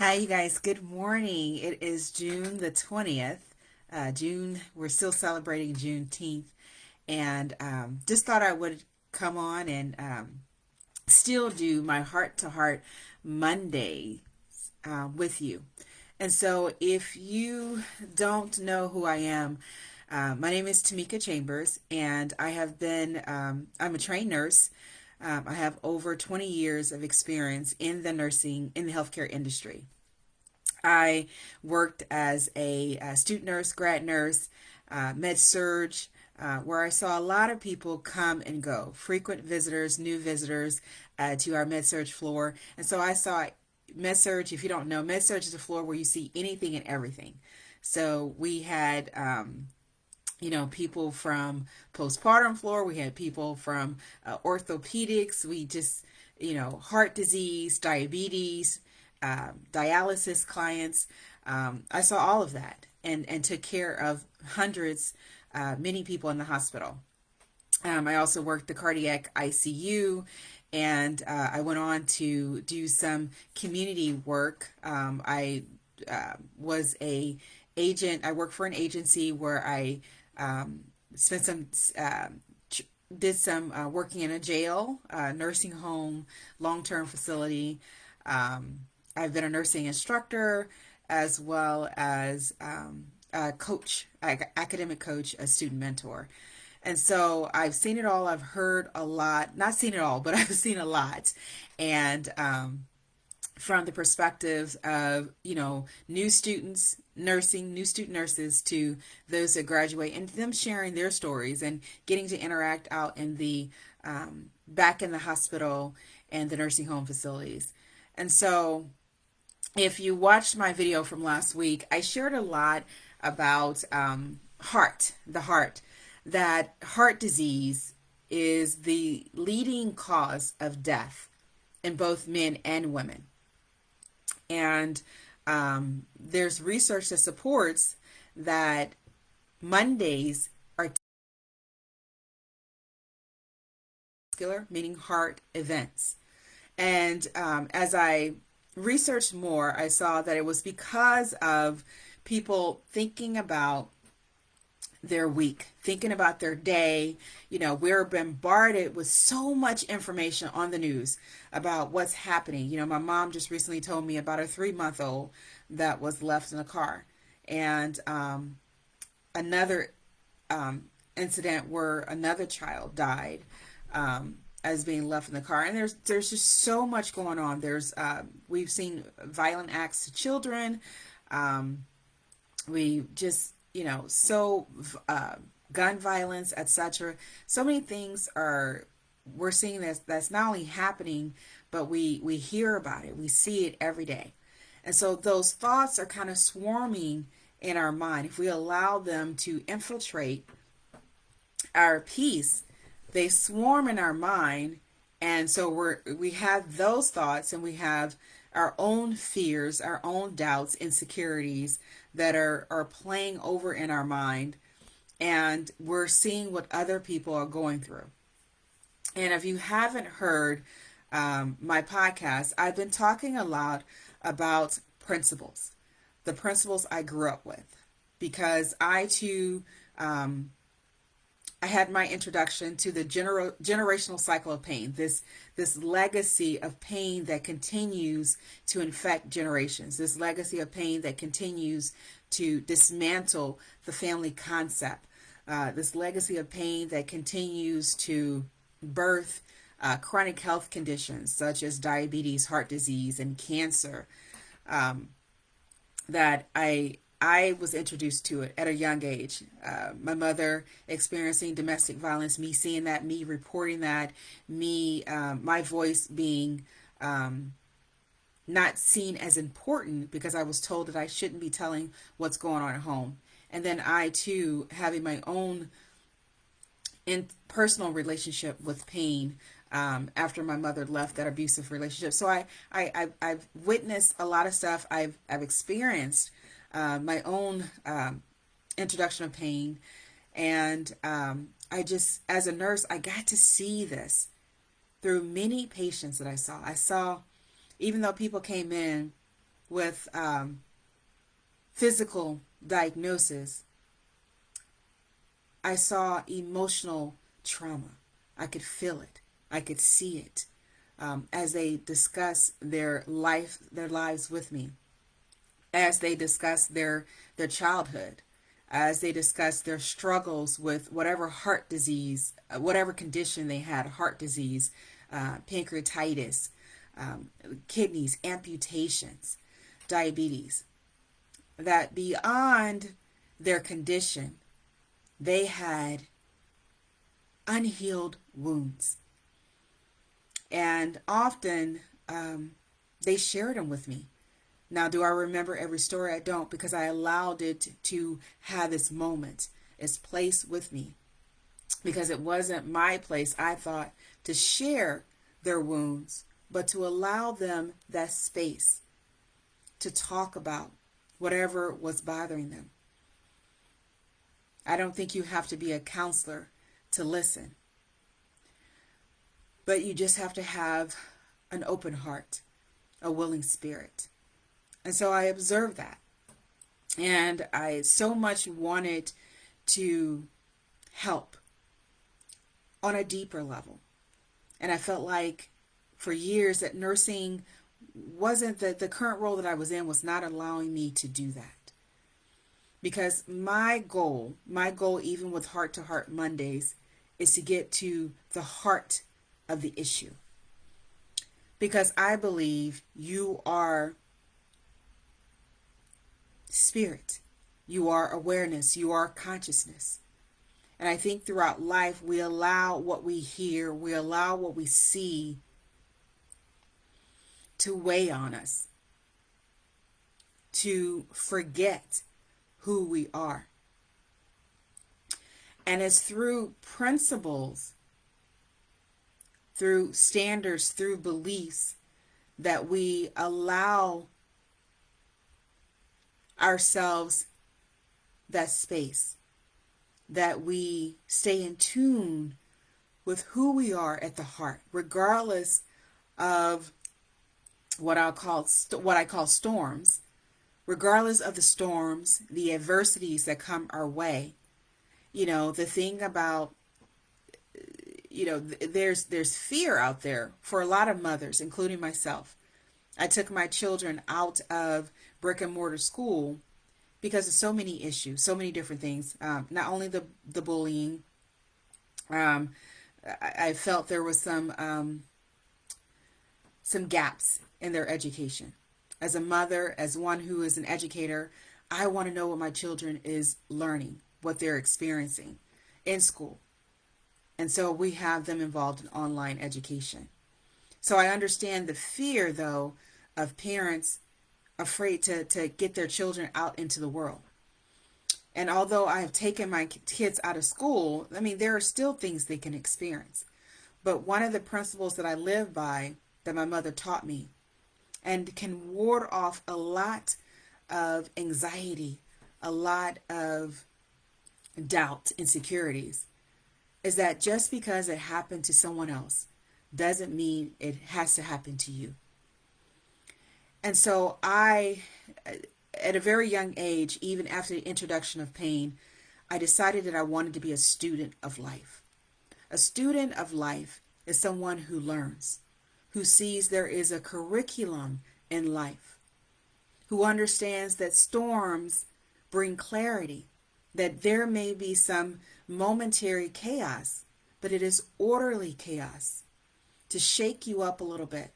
Hi, you guys. Good morning. It is June the 20th. We're still celebrating Juneteenth. And just thought I would come on and still do my heart to heart Monday with you. And so, if you don't know who I am, my name is Timika Chambers, and I'm a trained nurse. I have over 20 years of experience in the healthcare industry. I worked as a student nurse, grad nurse, med surge, where I saw a lot of people come and go, frequent visitors, new visitors to our med surge floor. And so I saw med surge. If you don't know, med surge is a floor where you see anything and everything. So we had, people from postpartum floor. We had people from orthopedics. We just, heart disease, diabetes, dialysis clients. I saw all of that and took care of hundreds, many people in the hospital. I also worked the cardiac ICU, and I went on to do some community work. I was a agent. I worked for an agency where I spent some did some working in a jail, nursing home, long-term facility. I've been a nursing instructor as well as a coach, academic coach, a student mentor. And so I've seen it all. I've heard a lot, not seen it all, but I've seen a lot. And from the perspectives of, new students nursing, new student nurses to those that graduate and them sharing their stories and getting to interact out in the back in the hospital and the nursing home facilities. And so if you watched my video from last week, I shared a lot about the heart, that heart disease is the leading cause of death in both men and women. And there's research that supports that Mondays are vascular, meaning heart events. And as I researched more, I saw that it was because of people thinking about their week, thinking about their day. We're bombarded with so much information on the news about what's happening. My mom just recently told me about a 3-month old that was left in a car. And another incident where another child died as being left in the car. And there's just so much going on. We've seen violent acts to children. We just so gun violence, etc. So many things we're seeing that's not only happening, but we hear about it, we see it every day. And so those thoughts are kind of swarming in our mind. If we allow them to infiltrate our peace, they swarm in our mind. And so we have those thoughts, and we have our own fears, our own doubts, insecurities that are playing over in our mind, and we're seeing what other people are going through. And if you haven't heard my podcast, I've been talking a lot about principles, the principles I grew up with, because I too I had my introduction to the generational cycle of pain, this legacy of pain that continues to infect generations, this legacy of pain that continues to dismantle the family concept, this legacy of pain that continues to birth chronic health conditions such as diabetes, heart disease, and cancer. That I was introduced to it at a young age. My mother experiencing domestic violence, me seeing that, me reporting that, my voice being not seen as important because I was told that I shouldn't be telling what's going on at home. And then I too having my own personal relationship with pain after my mother left that abusive relationship. So I've witnessed a lot of stuff. I've experienced my own introduction of pain. And I just, as a nurse, I got to see this through many patients that I saw. Even though people came in with physical diagnosis, I saw emotional trauma. I could feel it. I could see it as they discuss their lives with me, as they discuss their childhood, as they discuss their struggles with whatever heart disease, whatever condition they had, heart disease, pancreatitis, kidneys, amputations, diabetes, that beyond their condition, they had unhealed wounds. And often they shared them with me. Now, do I remember every story? I don't, because I allowed it to have its moment, its place with me. Because it wasn't my place, I thought, to share their wounds, but to allow them that space to talk about whatever was bothering them. I don't think you have to be a counselor to listen, but you just have to have an open heart, a willing spirit. And so I observed that. And I so much wanted to help on a deeper level. And I felt like for years that nursing wasn't the current role that I was in was not allowing me to do that. Because my goal even with Heart to Heart Mondays is to get to the heart of the issue. Because I believe you are spirit, you are awareness, you are consciousness. And I think throughout life we allow what we hear, we allow what we see to weigh on us, to forget who we are. And it's through principles, through standards, through beliefs that we allow ourselves that space, that we stay in tune with who we are at the heart, regardless of what I call storms, regardless of the storms, the adversities that come our way. You know, the thing about, you know, there's fear out there for a lot of mothers, including myself. I took my children out of brick and mortar school because of so many issues, so many different things. Not only the bullying, I felt there was some gaps in their education. As a mother, as one who is an educator, I want to know what my children is learning, what they're experiencing in school. And so we have them involved in online education. So I understand the fear, though, of parents afraid to get their children out into the world. And although I have taken my kids out of school, I mean, there are still things they can experience. But one of the principles that I live by, that my mother taught me, and can ward off a lot of anxiety, a lot of doubt, insecurities, is that just because it happened to someone else doesn't mean it has to happen to you. And so I, at a very young age, even after the introduction of pain, I decided that I wanted to be a student of life. A student of life is someone who learns, who sees there is a curriculum in life, who understands that storms bring clarity, that there may be some momentary chaos, but it is orderly chaos to shake you up a little bit,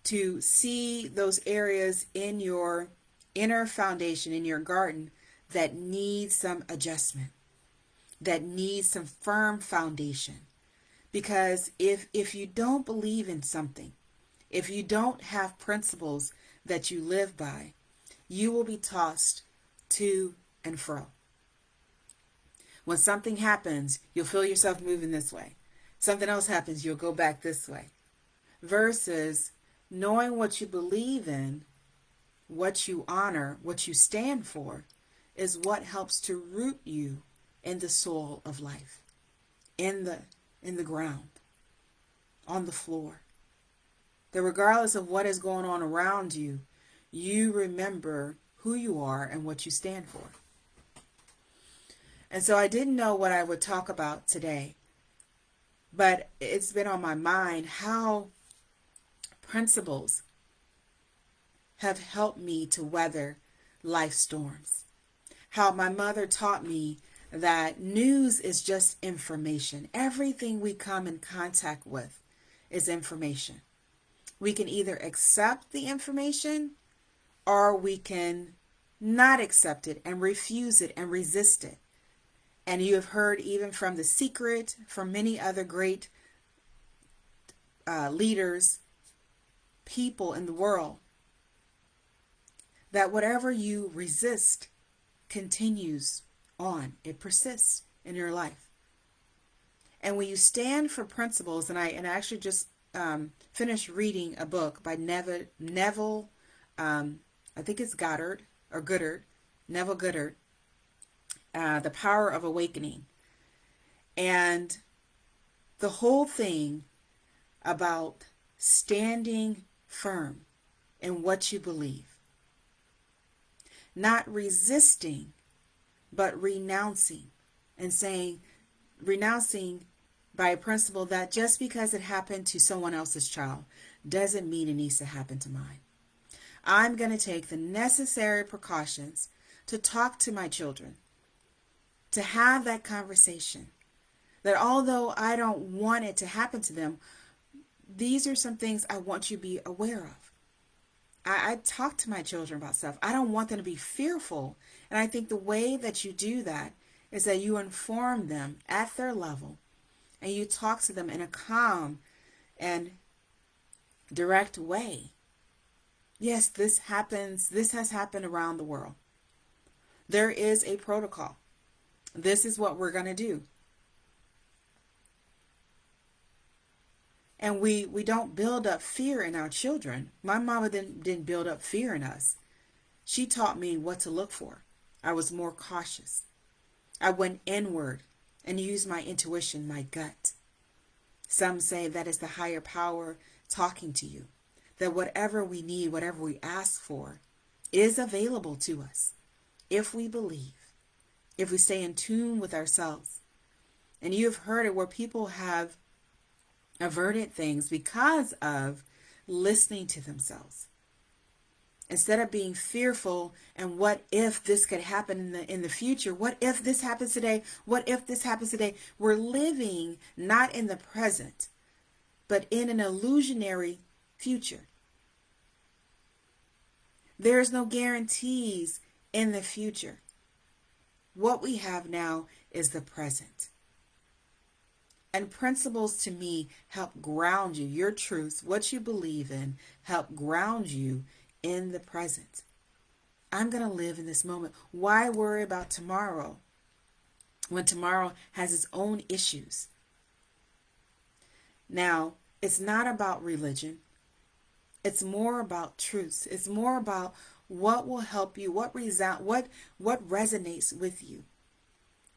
to see those areas in your inner foundation, in your garden, that need some adjustment, that need some firm foundation. Because if you don't believe in something, if you don't have principles that you live by, you will be tossed to and fro. When something happens, you'll feel yourself moving this way. Something else happens, you'll go back this way. Versus knowing what you believe in, what you honor, what you stand for, is what helps to root you in the soil of life, in the ground, on the floor. That regardless of what is going on around you, you remember who you are and what you stand for. And so I didn't know what I would talk about today, but it's been on my mind how principles have helped me to weather life storms. How my mother taught me that news is just information. Everything we come in contact with is information. We can either accept the information or we can not accept it and refuse it and resist it. And you have heard even from The Secret, from many other great leaders, people in the world, that whatever you resist continues on. It persists in your life. And when you stand for principles, and I actually just finished reading a book by Neville, I think it's Goddard or Goodard, Neville Goddard, The Power of Awakening. And the whole thing about standing firm in what you believe. Not resisting, but renouncing, and saying, renouncing by a principle that just because it happened to someone else's child doesn't mean it needs to happen to mine. I'm going to take the necessary precautions to talk to my children, to have that conversation, that although I don't want it to happen to them, these are some things I want you to be aware of. I talk to my children about stuff. I don't want them to be fearful. And I think the way that you do that is that you inform them at their level and you talk to them in a calm and direct way. Yes, this happens. This has happened around the world. There is a protocol. This is what we're going to do. And we don't build up fear in our children. My mama didn't build up fear in us. She taught me what to look for. I was more cautious. I went inward and used my intuition, my gut. Some say that is the higher power talking to you. That whatever we need, whatever we ask for, is available to us if we believe, if we stay in tune with ourselves. And you have heard it where people have averted things because of listening to themselves. Instead of being fearful and what if this could happen in the future? What if this happens today? What if this happens today? We're living not in the present, but in an illusionary future. There's no guarantees in the future. What we have now is the present. And principles to me help ground you. Your truths, what you believe in, help ground you in the present. I'm going to live in this moment. Why worry about tomorrow when tomorrow has its own issues? Now, it's not about religion. It's more about truths. It's more about what will help you, what resonates with you.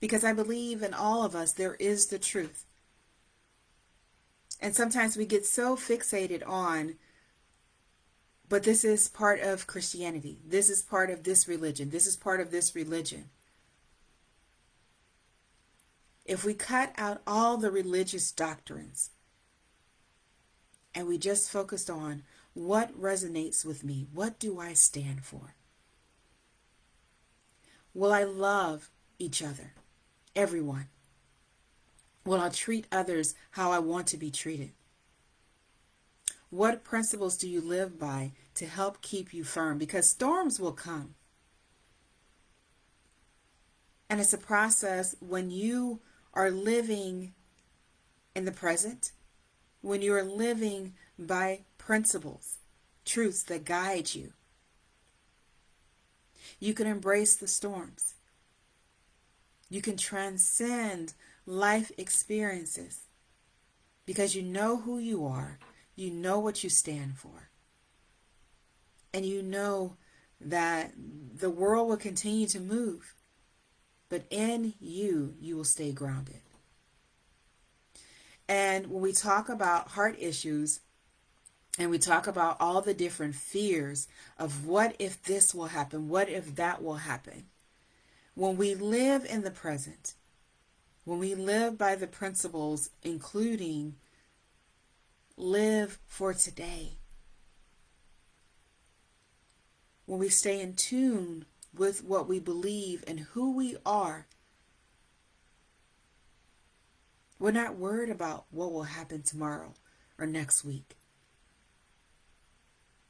Because I believe in all of us there is the truth. And sometimes we get so fixated on, but this is part of Christianity. This is part of this religion. This is part of this religion. If we cut out all the religious doctrines and we just focused on what resonates with me, what do I stand for? Will I love each other, everyone? Will I treat others how I want to be treated? What principles do you live by to help keep you firm? Because storms will come. And it's a process when you are living in the present, when you are living by principles, truths that guide you. You can embrace the storms. You can transcend life experiences because you know who you are, you know what you stand for, and you know that the world will continue to move, but in you, you will stay grounded. And when we talk about heart issues, And we talk about all the different fears of what if this will happen? What if that will happen? When we live in the present, when we live by the principles, including live for today, when we stay in tune with what we believe and who we are, we're not worried about what will happen tomorrow or next week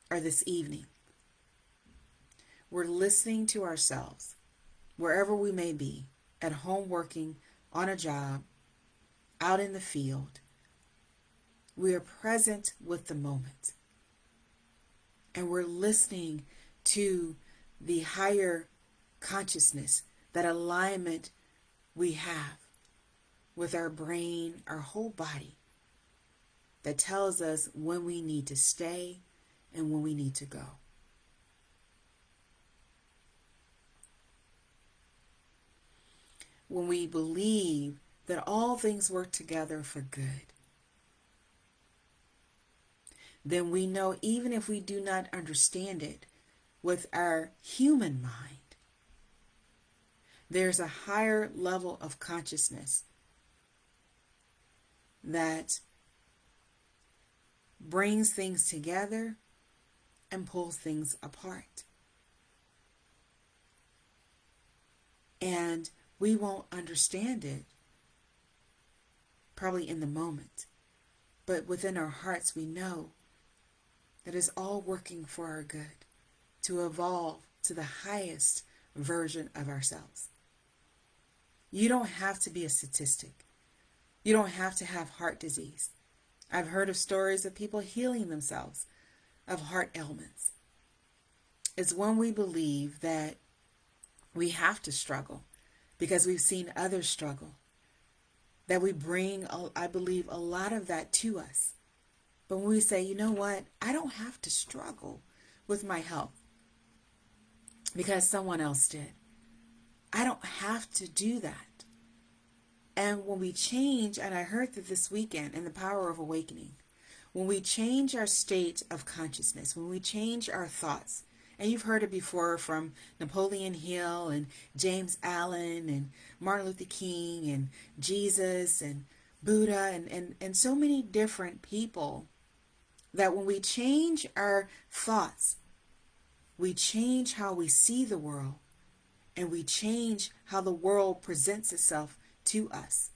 or this evening. We're listening to ourselves, wherever we may be, at home working, on a job, out in the field. We are present with the moment. And we're listening to the higher consciousness, that alignment we have with our brain, our whole body, that tells us when we need to stay and when we need to go. When we believe that all things work together for good, then we know, even if we do not understand it with our human mind, there's a higher level of consciousness that brings things together and pulls things apart. And we won't understand it probably in the moment, but within our hearts we know that it's all working for our good, to evolve to the highest version of ourselves. You don't have to be a statistic. You don't have to have heart disease. I've heard of stories of people healing themselves of heart ailments. It's when we believe that we have to struggle because we've seen others struggle, that we bring, I believe, a lot of that to us. But when we say, you know what, I don't have to struggle with my health because someone else did. I don't have to do that. And when we change, and I heard that this weekend in the Power of Awakening, when we change our state of consciousness, when we change our thoughts, and you've heard it before from Napoleon Hill and James Allen and Martin Luther King and Jesus and Buddha and so many different people, that when we change our thoughts, we change how we see the world, and we change how the world presents itself to us.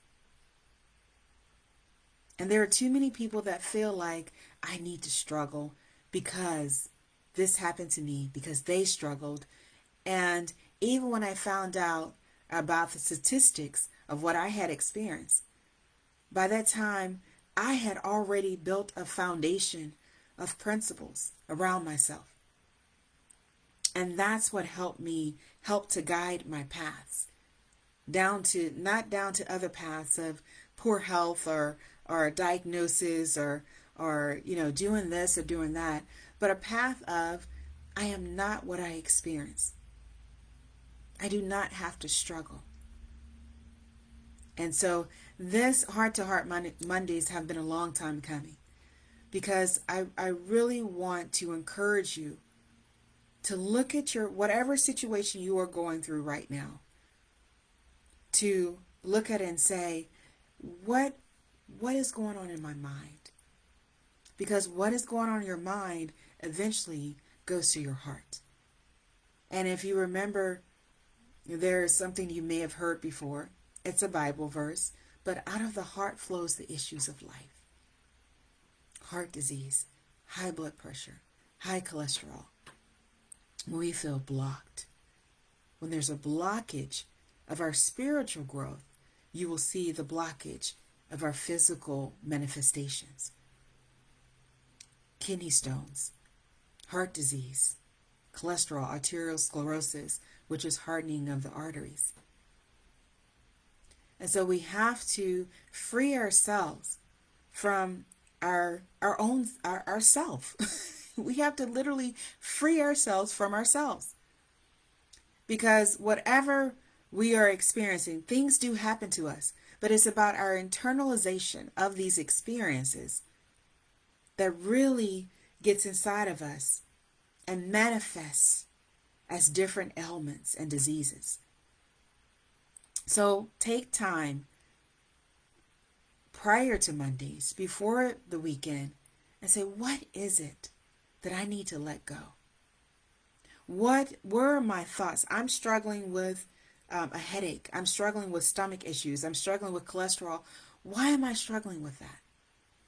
And there are too many people that feel like, I need to struggle because this happened to me, because they struggled. And even when I found out about the statistics of what I had experienced, by that time, I had already built a foundation of principles around myself. And that's what helped to guide my paths. Not down to other paths of poor health or diagnosis or doing this or doing that, but a path of, I am not what I experience. I do not have to struggle. And so this heart-to-heart Mondays have been a long time coming, because I really want to encourage you to look at your whatever situation you are going through right now, to look at it and say, what is going on in my mind? Because what is going on in your mind eventually goes to your heart. And if you remember, there is something you may have heard before. It's a Bible verse, but out of the heart flows the issues of life. Heart disease, high blood pressure, high cholesterol. When we feel blocked, when there's a blockage of our spiritual growth, you will see the blockage of our physical manifestations. Kidney stones, heart disease, cholesterol, arterial sclerosis, which is hardening of the arteries. And so we have to free ourselves from our self. We have to literally free ourselves from ourselves. Because whatever we are experiencing, things do happen to us, but it's about our internalization of these experiences that really gets inside of us and manifests as different ailments and diseases. So take time prior to Mondays, before the weekend, and say, what is it that I need to let go? What were my thoughts? I'm struggling with a headache. I'm struggling with stomach issues. I'm struggling with cholesterol. Why am I struggling with that?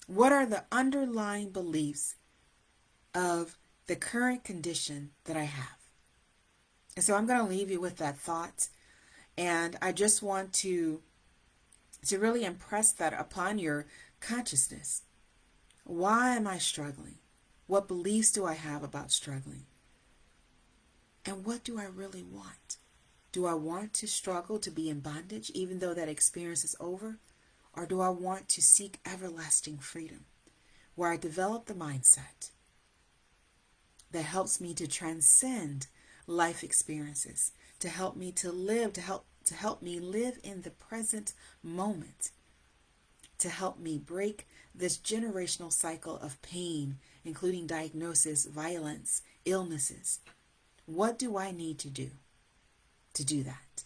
What are the underlying beliefs of the current condition that I have? And so I'm going to leave you with that thought. And I just want to really impress that upon your consciousness. Why am I struggling? What beliefs do I have about struggling? And what do I really want? Do I want to struggle to be in bondage even though that experience is over? Or do I want to seek everlasting freedom, where I develop the mindset that helps me to transcend life experiences, to help me to live, to help me live in the present moment, to help me break this generational cycle of pain, including diagnosis, violence, illnesses. What do I need to do that?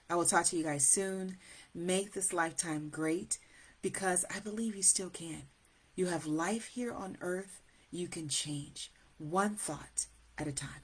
I will talk to you guys soon. Make this lifetime great, because I believe you still can. You have life here on earth. You can change one thought at a time.